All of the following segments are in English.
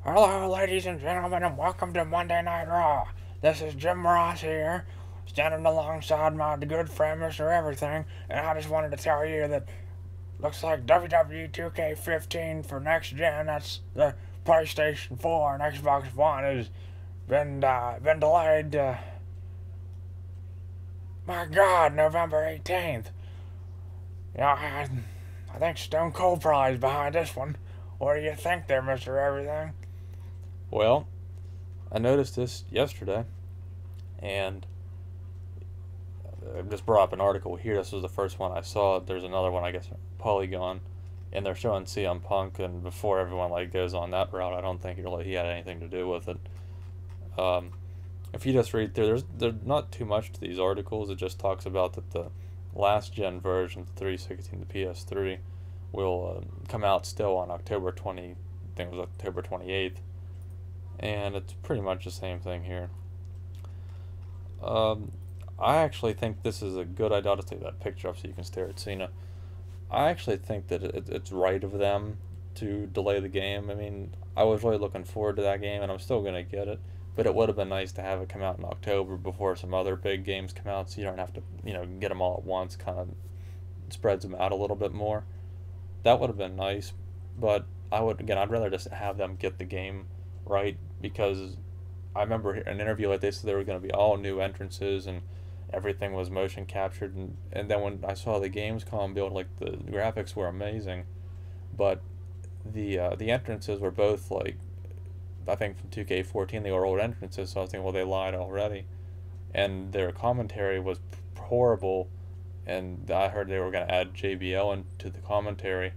Hello, ladies and gentlemen, and welcome to Monday Night Raw. This is Jim Ross here, standing alongside my good friend Mr. Everything, and I just wanted to tell you that looks like WWE 2K15 for next gen, that's the PlayStation 4 and Xbox One, has been delayed to, my God, November 18th. I think Stone Cold probably is behind this one. What do you think there, Mr. Everything? Well, I noticed this yesterday, and I just brought up an article here. This was the first one I saw. There's another one, I guess, Polygon, and they're showing CM Punk. And before everyone goes on that route, I don't think really he had anything to do with it. Um, if you just read through, there's not too much to these articles. It just talks about that the last gen version, the 360, the PS3, will come out still on October 20. I think it was October 28th. And it's pretty much the same thing here. Um, I actually think this is a good idea. I'll just take that picture up so you can stare at Cena. I actually think that it's right of them to delay the game. I mean, I was really looking forward to that game, and I'm still going to get it. But it would have been nice to have it come out in October before some other big games come out, so you don't have to, get them all at once. Kind of spreads them out a little bit more. That would have been nice, but I'd rather just have them get the game right, because I remember in an interview like this, there were going to be all new entrances and everything was motion captured, and then when I saw the Gamescom build, the graphics were amazing, but the entrances were both I think from 2K14 they were old entrances, so I was thinking, well, they lied already, and their commentary was horrible, and I heard they were going to add JBL into the commentary,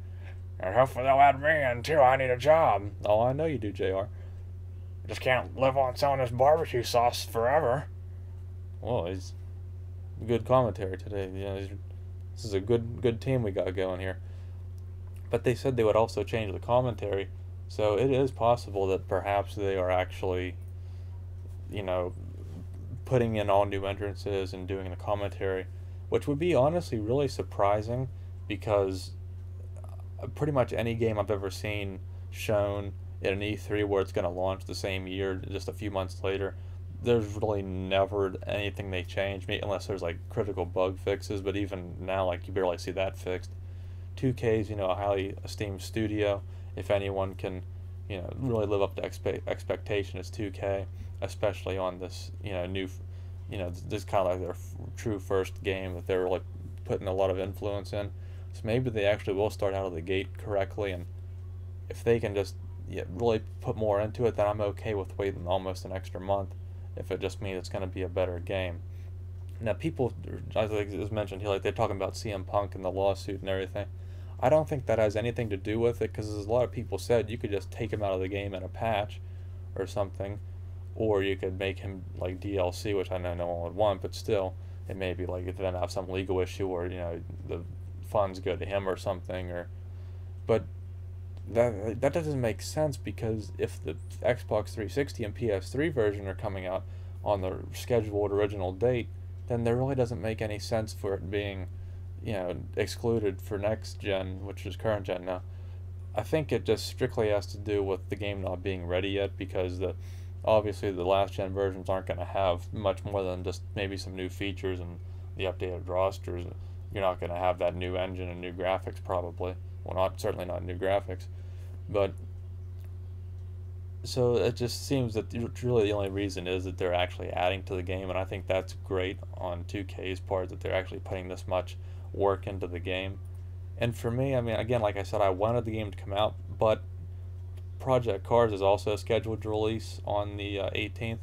and hopefully they'll add me in too. I need a job. Oh, I know you do, JR. Just can't live on selling this barbecue sauce forever. Well, he's good commentary today. This is a good team we got going here. But they said they would also change the commentary, so it is possible that perhaps they are actually, you know, putting in all new entrances and doing the commentary, which would be honestly really surprising, because pretty much any game I've ever seen shown at an E3 where it's going to launch the same year, just a few months later, there's really never anything they change, unless there's critical bug fixes. But even now, you barely see that fixed. 2K's, a highly esteemed studio. If anyone can, really live up to expectation, it's 2K, especially on this, new, this kind of their true first game that they're putting a lot of influence in. So maybe they actually will start out of the gate correctly, and if they can just really put more into it, then I'm okay with waiting almost an extra month, if it just means it's going to be a better game. Now, people, as mentioned here, they're talking about CM Punk and the lawsuit and everything. I don't think that has anything to do with it, because as a lot of people said, you could just take him out of the game in a patch or something, or you could make him DLC, which I know no one would want, but still, it may be then have some legal issue, or the funds go to him or something, but that doesn't make sense, because if the Xbox 360 and PS3 version are coming out on the scheduled original date, then there really doesn't make any sense for it being, excluded for next gen, which is current gen now. I think it just strictly has to do with the game not being ready yet, because obviously the last gen versions aren't going to have much more than just maybe some new features and the updated rosters. You're not going to have that new engine and new graphics probably. Well, certainly not new graphics. But so it just seems that really the only reason is that they're actually adding to the game, and I think that's great on 2K's part, that they're actually putting this much work into the game. And for me, I mean, again, like I said, I wanted the game to come out, but Project Cars is also scheduled to release on the 18th.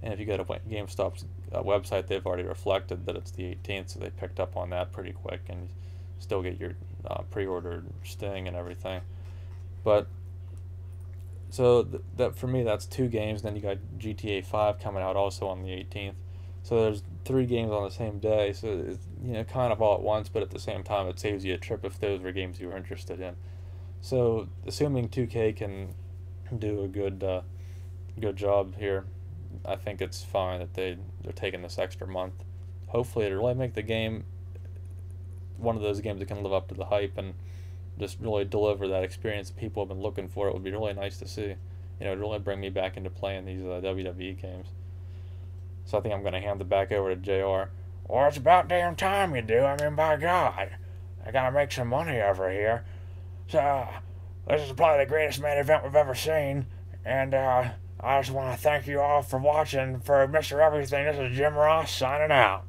And if you go to GameStop's website, they've already reflected that it's the 18th, so they picked up on that pretty quick, and you still get your pre-ordered Sting and everything. But so that for me, that's two games. Then you got GTA 5 coming out also on the 18th. So there's three games on the same day. So it's, kind of all at once, but at the same time, it saves you a trip if those were games you were interested in. So assuming 2K can do a good job here, I think it's fine that they're taking this extra month. Hopefully, it'll really make the game one of those games that can live up to the hype and just really deliver that experience that people have been looking for. It would be really nice to see. it'd really bring me back into playing these WWE games. So I think I'm going to hand it back over to JR. Well, it's about damn time you do. I mean, by God. I gotta make some money over here. So, this is probably the greatest main event we've ever seen. And, I just want to thank you all for watching. For Mr. Everything, this is Jim Ross signing out.